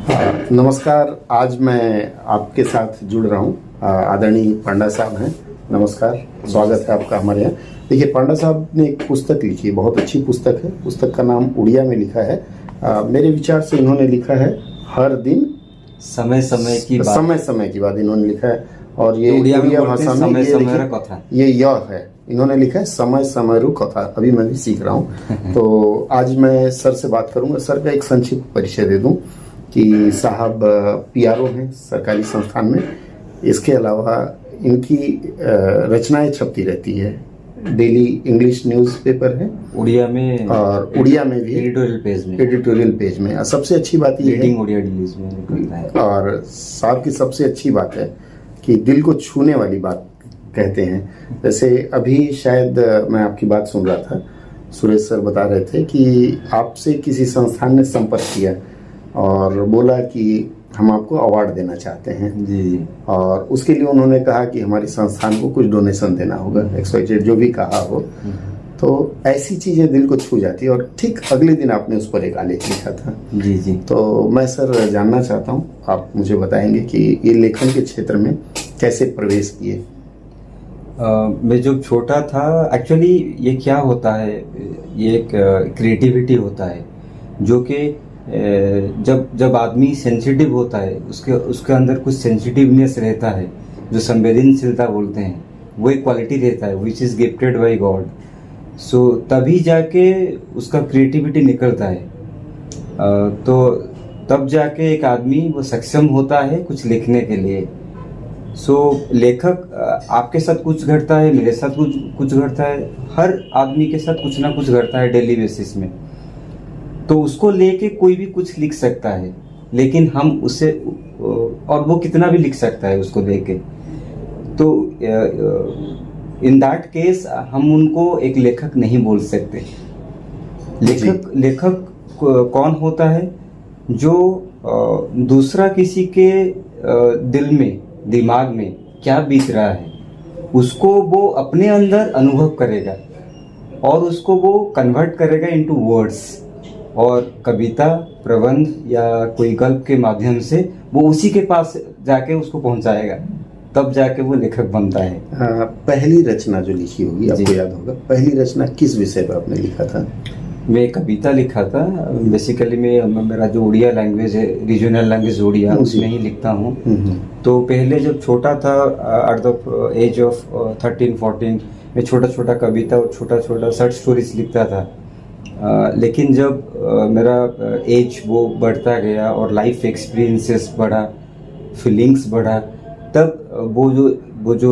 नमस्कार। आज मैं आपके साथ जुड़ रहा हूँ। आदरणीय पांडा साहब हैं। नमस्कार, स्वागत है आपका हमारे यहाँ। देखिए, पांडा साहब ने एक पुस्तक लिखी है, बहुत अच्छी पुस्तक है। पुस्तक का नाम उड़िया में लिखा है। मेरे विचार से इन्होंने लिखा है हर दिन समय समय की बात इन्होंने लिखा है। और ये उड़िया भाषा में ये है, इन्होंने लिखा है समय समय कथा। अभी मैं भी सीख रहा हूँ। तो आज मैं सर से बात करूंगा। सर का एक संक्षिप्त परिचय दे दूं कि साहब पीआरओ हैं सरकारी संस्थान में। इसके अलावा इनकी रचनाएं छपती रहती है। डेली इंग्लिश न्यूज़पेपर है उड़िया में, और उड़िया में भी एडिटोरियल पेज में। सबसे अच्छी बात ये है उड़िया डिलीज में निकलता है। और साहब की सबसे अच्छी बात है कि दिल को छूने वाली बात कहते हैं। जैसे अभी शायद मैं आपकी बात सुन रहा था, सुरेश सर बता रहे थे कि आपसे किसी संस्थान ने संपर्क किया और बोला कि हम आपको अवार्ड देना चाहते हैं। जी। और उसके लिए उन्होंने कहा कि हमारी संस्थान को कुछ डोनेशन देना होगा, एक्सवाइजेड जो भी कहा हो। तो ऐसी चीज़ें दिल को छू जाती है। और ठीक अगले दिन आपने उस पर एक आलेख लिखा था। जी। तो मैं सर जानना चाहता हूँ, आप मुझे बताएंगे कि ये लेखन के क्षेत्र में कैसे प्रवेश किए? मैं जब छोटा था, एक्चुअली ये क्या होता है, ये एक क्रिएटिविटी होता है जो कि जब आदमी सेंसिटिव होता है, उसके अंदर कुछ सेंसिटिवनेस रहता है, जो संवेदनशीलता बोलते हैं, वो एक क्वालिटी रहता है which is gifted by God. So तभी जाके उसका क्रिएटिविटी निकलता है। तो तब जाके एक आदमी वो सक्षम होता है कुछ लिखने के लिए। सो लेखक आपके साथ कुछ घटता है, मेरे साथ कुछ घटता है, हर आदमी के साथ कुछ ना कुछ घटता है डेली बेसिस में। तो उसको लेके कोई भी कुछ लिख सकता है, लेकिन हम उसे, और वो कितना भी लिख सकता है उसको लेके। तो इन दैट केस हम उनको एक लेखक नहीं बोल सकते। लेखक कौन होता है? जो दूसरा किसी के दिल में, दिमाग में क्या बीत रहा है, उसको वो अपने अंदर अनुभव करेगा और उसको वो कन्वर्ट करेगा इनटू वर्ड्स। और कविता, प्रबंध या कोई गल्प के माध्यम से वो उसी के पास जाके उसको पहुंचाएगा, तब जाके वो लेखक बनता है। पहली रचना जो लिखी होगी, आपको याद होगा, पहली रचना किस विषय पर आपने लिखा था? मैं कविता लिखा था। बेसिकली मेरा जो उड़िया लैंग्वेज है, रीजनल लैंग्वेज उड़िया, उसमें ही लिखता हूँ। तो पहले जब छोटा था, एट द एज ऑफ 13-14, मैं छोटा कविता और छोटा शॉर्ट स्टोरीज लिखता था। लेकिन जब मेरा एज वो बढ़ता गया और लाइफ एक्सपीरियंसेस बढ़ा, फीलिंग्स बढ़ा, तब वो जो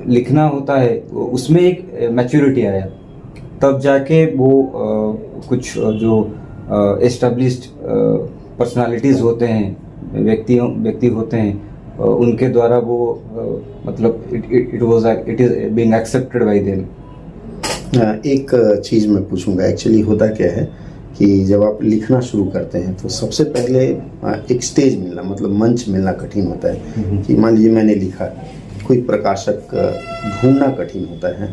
लिखना होता है उसमें एक मैच्योरिटी आया। तब जाके वो कुछ जो एस्टेब्लिश्ड पर्सनालिटीज़ होते हैं, व्यक्ति होते हैं, उनके द्वारा वो मतलब it is being accepted by them. एक चीज़ मैं पूछूंगा, एक्चुअली होता क्या है कि जब आप लिखना शुरू करते हैं तो सबसे पहले एक स्टेज मिलना, मतलब मंच मिलना कठिन होता है। कि मान लीजिए मैंने लिखा, कोई प्रकाशक ढूंढना कठिन होता है।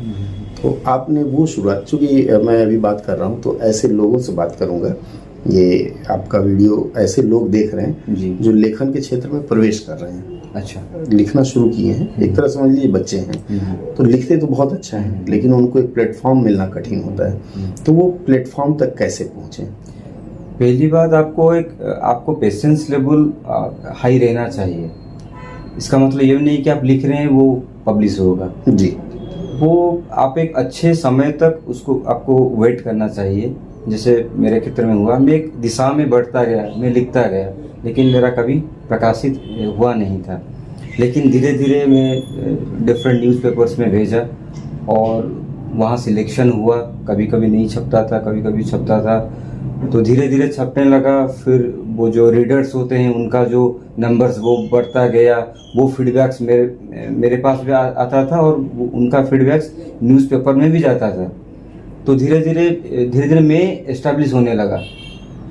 तो आपने वो शुरुआत, चूँकि मैं अभी बात कर रहा हूँ तो ऐसे लोगों से बात करूँगा, ये आपका वीडियो ऐसे लोग देख रहे हैं जो लेखन के क्षेत्र में प्रवेश कर रहे हैं। अच्छा, लिखना शुरू किए हैं, एक तरह समझ लीजिए बच्चे हैं। तो लिखते तो बहुत अच्छा है, लेकिन उनको एक प्लेटफॉर्म मिलना कठिन होता है। तो वो प्लेटफॉर्म तक कैसे पहुँचे? पहली बात, आपको पेशेंस लेवल हाई रहना चाहिए। इसका मतलब ये नहीं कि आप लिख रहे हैं वो पब्लिश होगा जी। वो आप एक अच्छे समय तक उसको आपको वेट करना चाहिए। जैसे मेरे क्षेत्र में हुआ, मैं एक दिशा में बढ़ता गया, मैं लिखता गया, लेकिन मेरा कभी प्रकाशित हुआ नहीं था। लेकिन धीरे धीरे मैं डिफरेंट न्यूज़पेपर्स में भेजा और वहाँ सिलेक्शन हुआ। कभी कभी नहीं छपता था, कभी कभी छपता था, तो धीरे धीरे छपने लगा। फिर वो जो रीडर्स होते हैं उनका जो नंबर्स वो बढ़ता गया। वो फीडबैक्स मेरे पास भी आता था और उनका फीडबैक्स न्यूज़पेपर में भी जाता था। तो धीरे धीरे मैं एस्टेब्लिश होने लगा।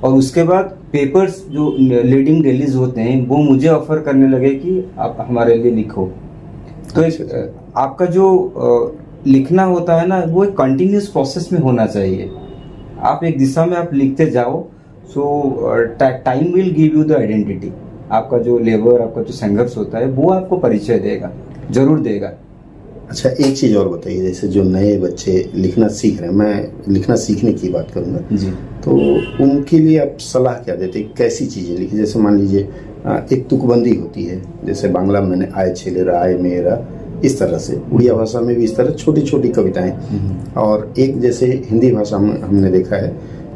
और उसके बाद पेपर्स जो लीडिंग डेलीज होते हैं वो मुझे ऑफर करने लगे कि आप हमारे लिए लिखो। तो आपका जो लिखना होता है ना, वो एक कंटिन्यूस प्रोसेस में होना चाहिए। आप एक दिशा में आप लिखते जाओ सो time will give you the identity. आपका जो लेबर, आपका जो संघर्ष होता है वो आपको परिचय देगा, जरूर देगा। अच्छा, एक चीज़ और बताइए, जैसे जो नए बच्चे लिखना सीख रहे हैं, मैं लिखना सीखने की बात करूँगा जी, तो उनके लिए आप सलाह क्या देते हैं, कैसी चीज़ें लिखी? जैसे मान लीजिए एक तुकबंदी होती है, जैसे बांग्ला में आए छेलेरा आए मेरा, इस तरह से उड़िया भाषा में भी इस तरह छोटी छोटी कविताएं, और एक जैसे हिंदी भाषा में हमने देखा है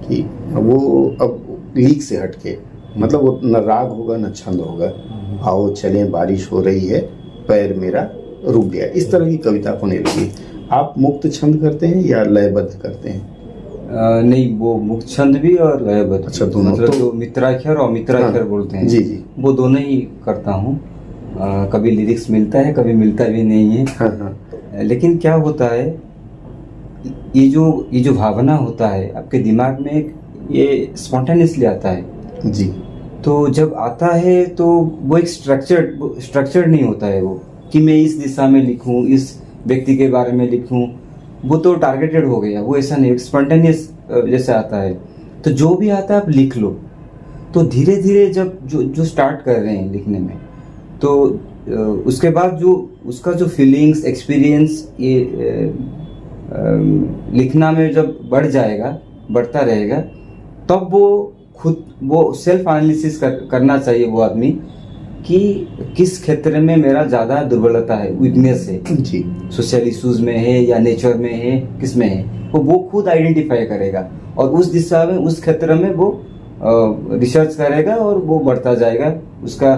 कि वो अब लीक से हटके, मतलब वो न राग होगा न छंद होगा, आओ चलें बारिश हो रही है पैर मेरा रुक गया, इस तरह की कविता को नहीं लिखी। आप मुक्त छंद करते हैं या लयबद्ध करते हैं? नहीं, वो मुक्त छंद भी और लयबद्ध। अच्छा, दोनों। मतलब तो जो मित्राक्षर और मित्राक्षर बोलते हैं, जी जी, वो दोनों ही करता हूँ। कभी लिरिक्स मिलता है, कभी मिलता भी नहीं है। हाँ हाँ, लेकिन क्या होता है, ये जो भावना होता है आपके दिमाग में, ये स्पॉन्टेनियसली आता है जी तो जब आता है तो वो एक स्ट्रक्चर्ड नहीं होता है, वो कि मैं इस दिशा में लिखूं, इस व्यक्ति के बारे में लिखूं, वो तो टारगेटेड हो गया। वो ऐसा नहीं, स्पॉन्टेनियस जैसे आता है, तो जो भी आता है आप लिख लो। तो धीरे धीरे जब जो स्टार्ट कर रहे हैं लिखने में, तो उसके बाद जो उसका जो फीलिंग्स, एक्सपीरियंस, ये लिखना में जब बढ़ता रहेगा, तब वो सेल्फ एनालिसिस करना चाहिए वो आदमी कि किस क्षेत्र में मेरा ज़्यादा दुर्बलता है, वीकनेस है, जी, सोशल इश्यूज में है या नेचर में है, किस में है, तो वो खुद आइडेंटिफाई करेगा और उस दिशा में, उस क्षेत्र में वो रिसर्च करेगा और वो बढ़ता जाएगा। उसका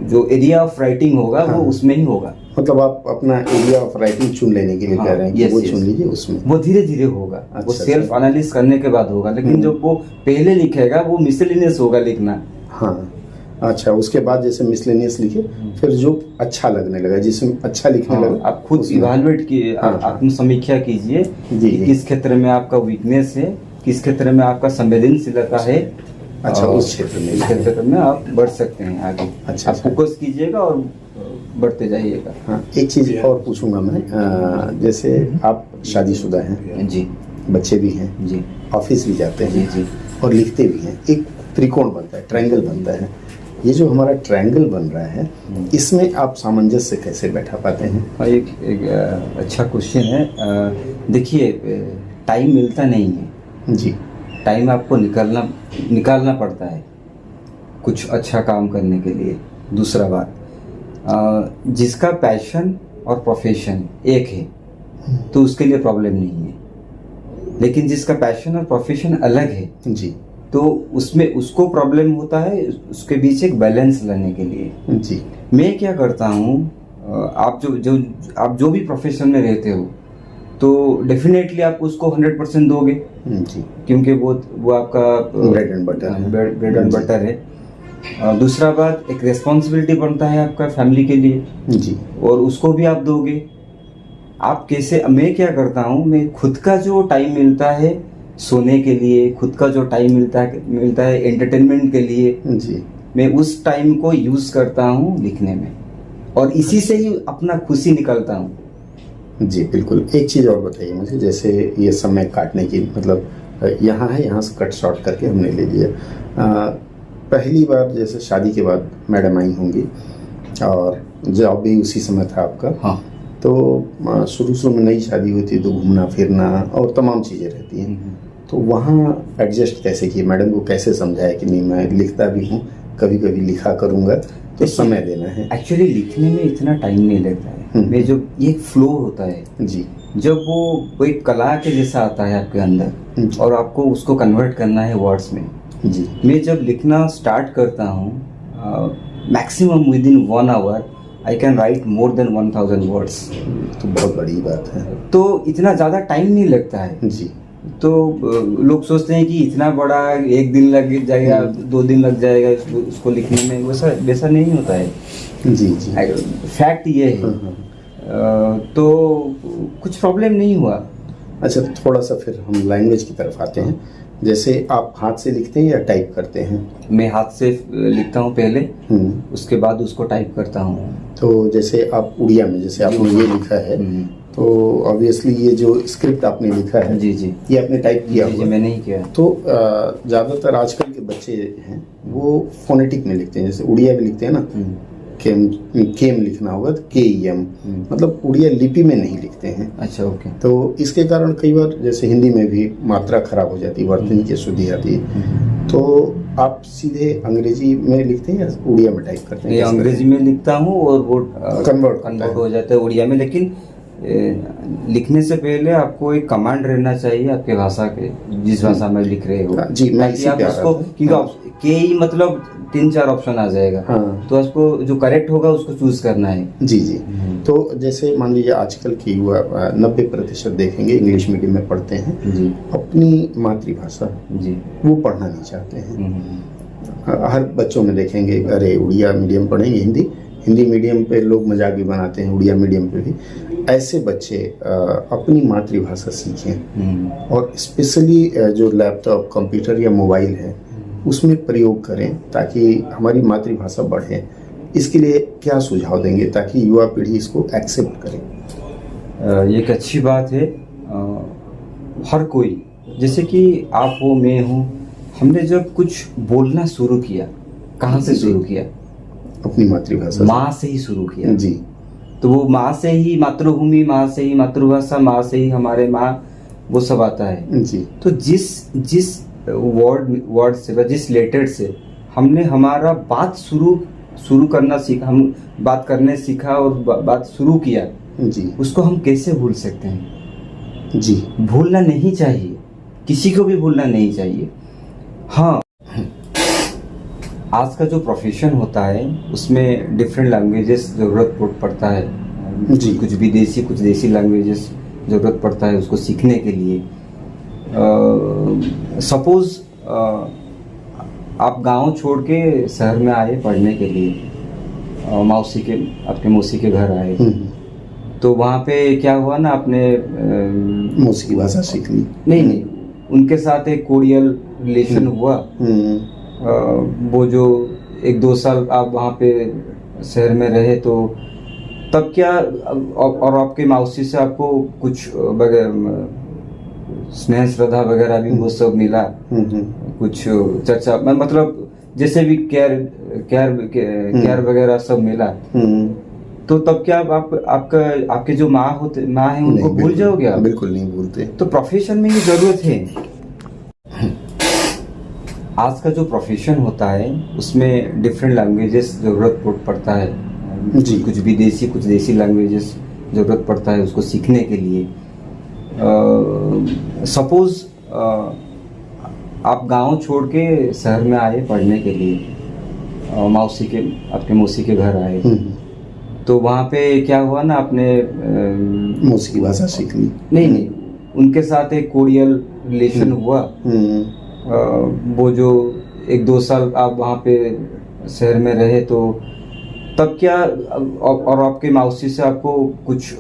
जो एरिया ऑफ राइटिंग होगा, हाँ, वो उसमें ही होगा। मतलब आप अपना एरिया ऑफ राइटिंग चुन लेने के लिए कह रहे हैं कि वो चुन लीजिए, उसमें वो धीरे धीरे होगा। अच्छा, वो सेल्फ एनालिसिस करने के बाद होगा, लेकिन जब वो पहले लिखेगा वो मिसलेनियस होगा लिखना। हाँ, अच्छा, उसके बाद जैसे मिसलेनियस लिखे, फिर जो अच्छा लगने लगा, जिसमें अच्छा लिखने लगा, आप खुद इवैल्यूएट कीजिए, आत्म समीक्षा कीजिए कि किस क्षेत्र में आपका वीकनेस है, किस क्षेत्र में आपका संवेदनशीलता है। अच्छा, उस क्षेत्र में आप बढ़ सकते हैं आगे। अच्छा, आप फोकस कीजिएगा और बढ़ते जाइएगा। हाँ, एक चीज़ और पूछूंगा मैं, जैसे आप शादीशुदा हैं जी, बच्चे भी हैं जी, ऑफिस भी जाते हैं जी, और लिखते भी हैं, एक त्रिकोण बनता है, ट्रायंगल बनता है। ये जो हमारा ट्रायंगल बन रहा है, इसमें आप सामंजस्य कैसे बैठा पाते हैं? एक अच्छा क्वेश्चन है। देखिए, टाइम मिलता नहीं है जी, टाइम आपको निकालना पड़ता है कुछ अच्छा काम करने के लिए। दूसरा बात, जिसका पैशन और प्रोफेशन एक है तो उसके लिए प्रॉब्लम नहीं है, लेकिन जिसका पैशन और प्रोफेशन अलग है जी, तो उसमें उसको प्रॉब्लम होता है। उसके बीच एक बैलेंस लाने के लिए जी, मैं क्या करता हूँ, आप जो भी प्रोफेशन में रहते हो तो डेफिनेटली आप उसको 100% दोगे जी, क्योंकि वो आपका ब्रेड एंड बटर है। दूसरा बात, एक रेस्पॉन्सिबिलिटी बनता है आपका फैमिली के लिए जी, और उसको भी आप दोगे। आप कैसे, मैं क्या करता हूँ, मैं खुद का जो टाइम मिलता है सोने के लिए, खुद का जो टाइम मिलता है एंटरटेनमेंट के लिए, जी, मैं उस टाइम को यूज करता हूँ लिखने में और इसी से ही अपना खुशी निकालता हूँ। जी, बिल्कुल। एक चीज़ और बताइए मुझे, जैसे ये समय काटने की, मतलब यहाँ है, यहाँ से कट शॉर्ट करके हमने ले लिया। पहली बार जैसे शादी के बाद मैडम आई होंगी और जॉब भी उसी समय था आपका, हाँ, तो शुरू में नई शादी हुई थी तो घूमना फिरना और तमाम चीज़ें रहती हैं, तो वहाँ एडजस्ट कैसे किए? मैडम को कैसे समझाया कि नहीं, मैं लिखता भी हूँ, कभी कभी लिखा करूँगा, तो समय देना है। एक्चुअली लिखने में इतना टाइम नहीं लगता है। मैं जो ये फ्लो होता है जी, जब वो एक कला के जैसा आता है आपके अंदर और आपको उसको कन्वर्ट करना है वर्ड्स में। जी, मैं जब लिखना स्टार्ट करता हूँ, maximum within 1 hour I can write more than 1000 words. तो बहुत बड़ी बात है। तो इतना ज़्यादा टाइम नहीं लगता है। जी, तो लोग सोचते हैं कि इतना बड़ा 1 दिन लग जाएगा, 2 दिन लग जाएगा उसको लिखने में, वैसा नहीं होता है। जी, जी, फैक्ट ये है। तो कुछ प्रॉब्लम नहीं हुआ। अच्छा, थोड़ा सा फिर हम लैंग्वेज की तरफ आते हैं। जैसे आप हाथ से लिखते हैं या टाइप करते हैं? मैं हाथ से लिखता हूँ पहले, उसके बाद उसको टाइप करता हूँ। तो जैसे आप उड़िया में, जैसे आपने ये लिखा है, तो ऑब्वियसली ये जो स्क्रिप्ट आपने लिखा है जी जी ये आपने टाइप किया जी जी, हुआ है। मैंने ही किया। तो ज़्यादातर आजकल के बच्चे हैं वो फोनेटिक में लिखते हैं, जैसे उड़िया में लिखते हैं ना, केम केम लिखना होगा तो KEM, मतलब उड़िया लिपि में नहीं लिखते हैं। अच्छा, ओके। तो इसके कारण कई बार जैसे हिंदी में भी मात्रा खराब हो जाती है, वर्तनी की शुद्धि आती है। तो आप सीधे अंग्रेजी में लिखते हैं या उड़िया में टाइप करते हैं? ये अंग्रेजी में लिखता हूँ और वो कन्वर्ट हो जाता है उड़िया में, लेकिन लिखने से पहले आपको एक कमांड रहना चाहिए आपके भाषा के, जिस भाषा में लिख रहे हो। जी, मैं इसी आप पे आ उसको, रहा था। क्योंकि के मतलब 3-4 ऑप्शन आ जाएगा, तो आपको जो करेक्ट होगा उसको चूज करना है। जी जी। तो जैसे मान लीजिए आजकल के युवा 90% देखेंगे इंग्लिश मीडियम में पढ़ते हैं जी, अपनी मातृभाषा जी, वो पढ़ना नहीं चाहते हैं। हर बच्चों में देखेंगे, अरे उड़िया मीडियम पढ़ेंगे, हिंदी मीडियम पे लोग मजाक भी बनाते हैं, उड़िया मीडियम पे भी। ऐसे बच्चे अपनी मातृभाषा सीखें और स्पेशली जो लैपटॉप, कंप्यूटर या मोबाइल है उसमें प्रयोग करें ताकि हमारी मातृभाषा बढ़े। इसके लिए क्या सुझाव देंगे ताकि युवा पीढ़ी इसको एक्सेप्ट करे? ये एक अच्छी बात है। हर कोई, जैसे कि आप हो, मैं हूँ, हमने जब कुछ बोलना शुरू किया, कहाँ से शुरू किया? अपनी मातृभाषा, माँ से ही शुरू किया। जी। तो वो माँ से ही मातृभूमि, माँ से ही मातृभाषा, माँ से ही हमारे माँ, वो सब आता है। जी। तो जिस वर्ड से, जिस लेटर से हमने हमारा बात शुरू करना सीखा, हम बात करने सीखा और बात शुरू किया, जी, उसको हम कैसे भूल सकते हैं? जी, भूलना नहीं चाहिए, किसी को भी भूलना नहीं चाहिए। हाँ, आज का जो प्रोफेशन होता है उसमें डिफरेंट लैंग्वेजेस ज़रूरत पड़ता है। जी। कुछ विदेशी, कुछ देसी लैंग्वेजेस ज़रूरत पड़ता है उसको सीखने के लिए। सपोज आप गांव छोड़ के शहर में आए पढ़ने के लिए, आपके मौसी के घर आए, तो वहाँ पे क्या हुआ ना, आपने मौसी की भाषा सीख ली? नहीं, उनके साथ एक कोरियल रिलेशन हुआ। वो जो 1-2 साल आप वहाँ पे शहर में रहे, तो तब क्या, और आपके मौसी से आपको कुछ स्नेह श्रद्धा वगैरह भी वो सब मिला, कुछ चर्चा, मतलब जैसे भी केयर वगैरह सब मिला। तो तब क्या आपके जो माँ है उनको भूल जाओगे आप? बिल्कुल नहीं भूलते। तो प्रोफेशन में ये जरूरत है। आज का जो प्रोफेशन होता है उसमें डिफरेंट लैंग्वेजेस ज़रूरत पड़ता है। जी। कुछ विदेशी, कुछ देसी लैंग्वेजेस ज़रूरत पड़ता है उसको सीखने के लिए। सपोज आप गांव छोड़ के शहर में आए पढ़ने के लिए, आपके मौसी के घर आए, तो वहाँ पे क्या हुआ ना, आपने मौसी की भाषा सीख ली? नहीं, उनके साथ एक कोरियल रिलेशन हुआ। वो जो 1-2 साल आप वहाँ पे शहर में रहे, तो तब क्या, और आपके मौसी से आपको कुछ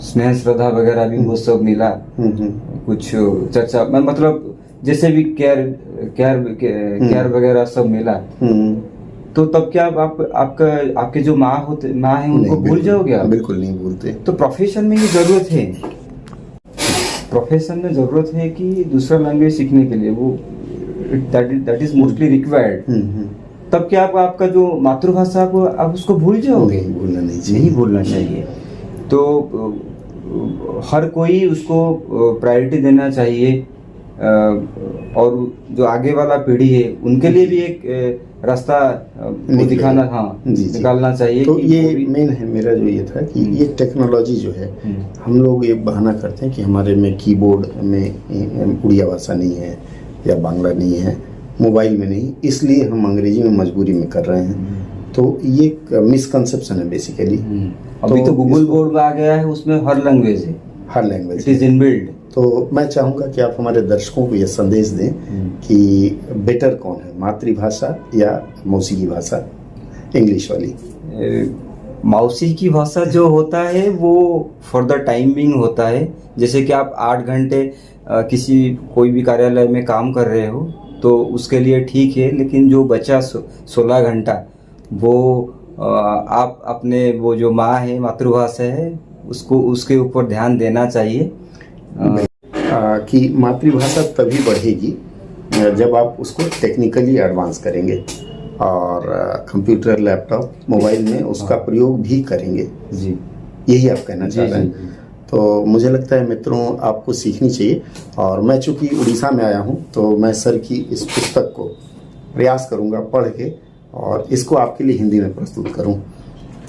स्नेह श्रद्धा वगैरह भी वो सब मिला, कुछ चर्चा, मतलब जैसे भी केयर वगैरह सब मिला। तो तब क्या आपके जो माँ है उनको भूल जाओगे आप? बिल्कुल नहीं भूलते। तो प्रोफेशन में ये जरूरत है, प्रोफेशन में जरूरत है कि दूसरा लैंग्वेज सीखने के लिए, वो दैट इज मोस्टली रिक्वायर्ड। तब क्या आपका जो मातृभाषा को आप उसको भूल जाओगे? नहीं भूलना चाहिए। तो हर कोई उसको प्रायोरिटी देना चाहिए, और जो आगे वाला पीढ़ी है उनके लिए भी एक रास्ता दिखाना, निकालना चाहिए। तो ये मेन है मेरा जो ये था कि ये टेक्नोलॉजी जो है, हम लोग ये बहाना करते हैं कि हमारे में कीबोर्ड में उड़िया भाषा नहीं है या बांग्ला नहीं है, मोबाइल में नहीं, इसलिए हम अंग्रेजी में मजबूरी में कर रहे हैं। तो ये एक मिसकंसेप्शन है बेसिकली। अभी तो गूगल बोर्ड में आ गया है, उसमें हर लैंग्वेज है, हर लैंग्वेज इट इज इनबिल्ड। तो मैं चाहूँगा कि आप हमारे दर्शकों को यह संदेश दें कि बेटर कौन है, मातृभाषा या मौसी की भाषा, इंग्लिश वाली? मौसी की भाषा जो होता है वो फॉर द टाइमिंग होता है। जैसे कि आप 8 घंटे कोई भी कार्यालय में काम कर रहे हो तो उसके लिए ठीक है, लेकिन जो बचा 16 घंटा, वो आप अपने वो जो माँ है, मातृभाषा है, उसको उसके ऊपर ध्यान देना चाहिए। कि मातृभाषा तभी बढ़ेगी जब आप उसको टेक्निकली एडवांस करेंगे और कंप्यूटर, लैपटॉप, मोबाइल में उसका प्रयोग भी करेंगे। जी यही आप कहना चाह जी रहे जी हैं। तो मुझे लगता है मित्रों, आपको सीखनी चाहिए। और मैं चूंकि उड़ीसा में आया हूँ तो मैं सर की इस पुस्तक को प्रयास करूँगा पढ़ के और इसको आपके लिए हिंदी में प्रस्तुत करूँ।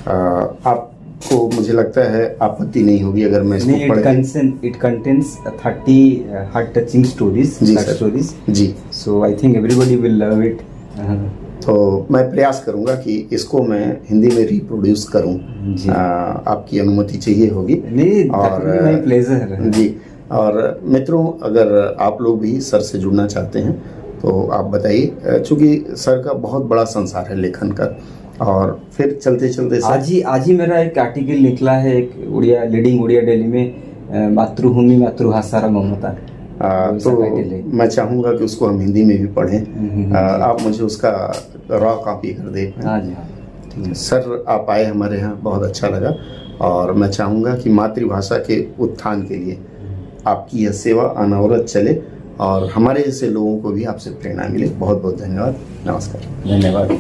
आपको मुझे लगता है आपत्ति नहीं होगी अगर मैं इसको पढ़ के। It contains 30 heart touching stories, जी सैड सर। स्टोरीज। जी, so I think everybody will love it. तो मैं प्रयास करूंगा कि इसको मैं हिंदी में रिप्रोड्यूस करूं। जी। आपकी अनुमति चाहिए होगी। नहीं, और माय प्लेजर। जी, और मित्रों, अगर आप लोग भी सर से जुड़ना चाहते हैं तो आप बताइए, चूंकि सर का बहुत बड़ा संसार है लेखन का। और फिर चलते चलते आज ही मेरा एक आर्टिकल निकला है, एक उड़िया लीडिंग उड़िया डेली में, मातृभूमि मातृभाषा ममता। तो मैं चाहूंगा कि उसको हम हिंदी में भी पढ़ें। आप मुझे उसका रॉ कॉपी कर दें। हाँ जी, हाँ। सर, आप आए हमारे यहाँ, बहुत अच्छा लगा। और मैं चाहूँगा कि मातृभाषा के उत्थान के लिए आपकी यह सेवा अनवरत चले और हमारे जैसे लोगों को भी आपसे प्रेरणा मिले। बहुत बहुत धन्यवाद। नमस्कार। धन्यवाद।